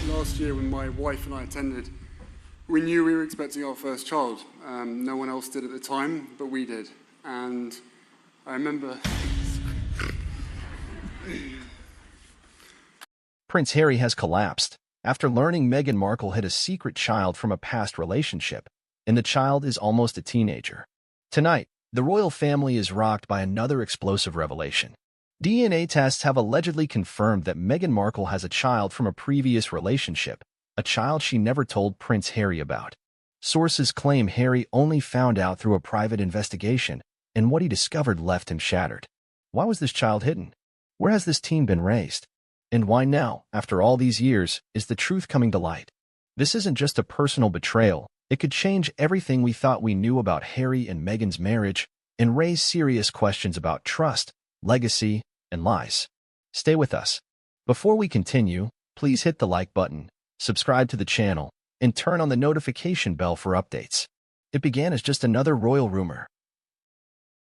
last year when my wife and I attended, we knew we were expecting our first child. No one else did at the time, but we did. And I remember... Prince Harry has collapsed after learning Meghan Markle had a secret child from a past relationship, and the child is almost a teenager. Tonight, the royal family is rocked by another explosive revelation. DNA tests have allegedly confirmed that Meghan Markle has a child from a previous relationship, a child she never told Prince Harry about. Sources claim Harry only found out through a private investigation, and what he discovered left him shattered. Why was this child hidden? Where has this teen been raised? And why now, after all these years, is the truth coming to light? This isn't just a personal betrayal. It could change everything we thought we knew about Harry and Meghan's marriage and raise serious questions about trust, legacy, and lies. Stay with us. Before we continue, please hit the like button, subscribe to the channel, and turn on the notification bell for updates. It began as just another royal rumor.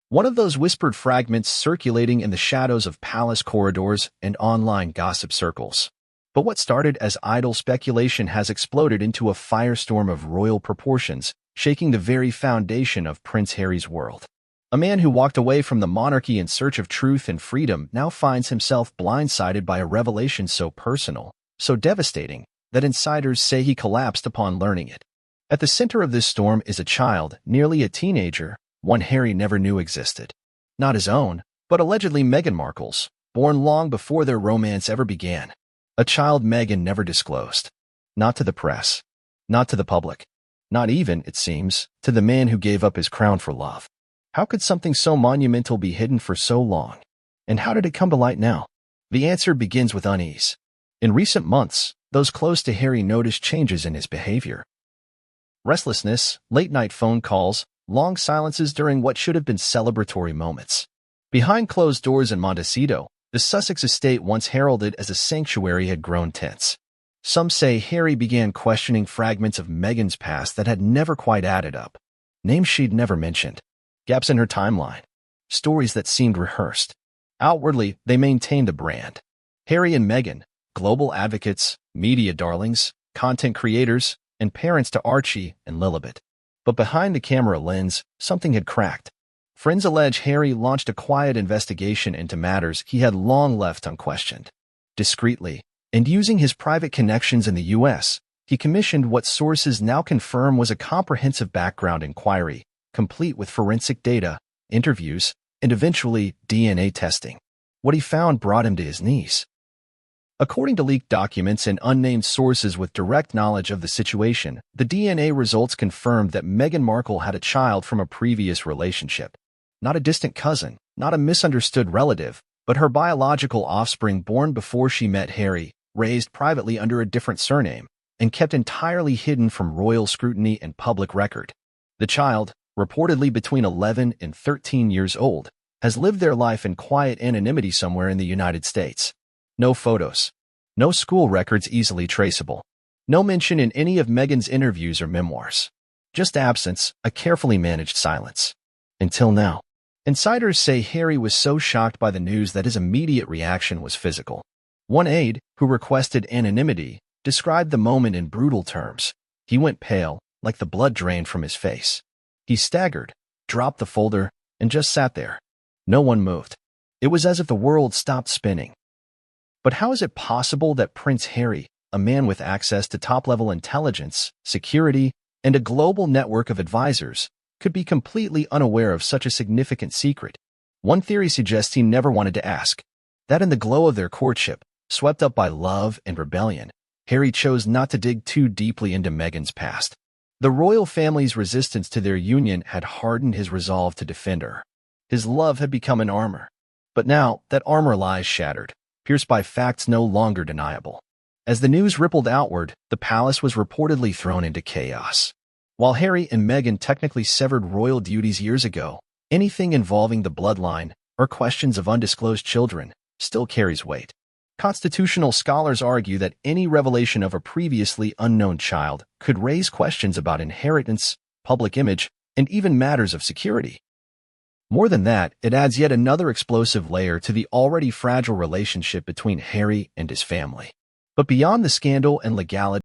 One of those whispered fragments circulating in the shadows of palace corridors and online gossip circles. But what started as idle speculation has exploded into a firestorm of royal proportions, shaking the very foundation of Prince Harry's world. A man who walked away from the monarchy in search of truth and freedom now finds himself blindsided by a revelation so personal, so devastating, that insiders say he collapsed upon learning it. At the center of this storm is a child, nearly a teenager, one Harry never knew existed. Not his own, but allegedly Meghan Markle's, born long before their romance ever began. A child Meghan never disclosed. Not to the press. Not to the public. Not even, it seems, to the man who gave up his crown for love. How could something so monumental be hidden for so long? And how did it come to light now? The answer begins with unease. In recent months, those close to Harry noticed changes in his behavior. Restlessness, late-night phone calls, long silences during what should have been celebratory moments. Behind closed doors in Montecito, the Sussex estate once heralded as a sanctuary had grown tense. Some say Harry began questioning fragments of Meghan's past that had never quite added up. Names she'd never mentioned. Gaps in her timeline. Stories that seemed rehearsed. Outwardly, they maintained the brand. Harry and Meghan, global advocates, media darlings, content creators, and parents to Archie and Lilibet. But behind the camera lens, something had cracked. Friends allege Harry launched a quiet investigation into matters he had long left unquestioned. Discreetly, and using his private connections in the U.S., he commissioned what sources now confirm was a comprehensive background inquiry, complete with forensic data, interviews, and eventually DNA testing. What he found brought him to his knees. According to leaked documents and unnamed sources with direct knowledge of the situation, the DNA results confirmed that Meghan Markle had a child from a previous relationship. Not a distant cousin, not a misunderstood relative, but her biological offspring born before she met Harry, raised privately under a different surname, and kept entirely hidden from royal scrutiny and public record. The child, reportedly between 11 and 13 years old, has lived their life in quiet anonymity somewhere in the United States. No photos. No school records easily traceable. No mention in any of Meghan's interviews or memoirs. Just absence, a carefully managed silence. Until now. Insiders say Harry was so shocked by the news that his immediate reaction was physical. One aide, who requested anonymity, described the moment in brutal terms. He went pale, like the blood drained from his face. He staggered, dropped the folder, and just sat there. No one moved. It was as if the world stopped spinning. But how is it possible that Prince Harry, a man with access to top-level intelligence, security, and a global network of advisors, could be completely unaware of such a significant secret? One theory suggests he never wanted to ask. That in the glow of their courtship, swept up by love and rebellion, Harry chose not to dig too deeply into Meghan's past. The royal family's resistance to their union had hardened his resolve to defend her. His love had become an armor. But now, that armor lies shattered, pierced by facts no longer deniable. As the news rippled outward, the palace was reportedly thrown into chaos. While Harry and Meghan technically severed royal duties years ago, anything involving the bloodline or questions of undisclosed children still carries weight. Constitutional scholars argue that any revelation of a previously unknown child could raise questions about inheritance, public image, and even matters of security. More than that, it adds yet another explosive layer to the already fragile relationship between Harry and his family. But beyond the scandal and legality,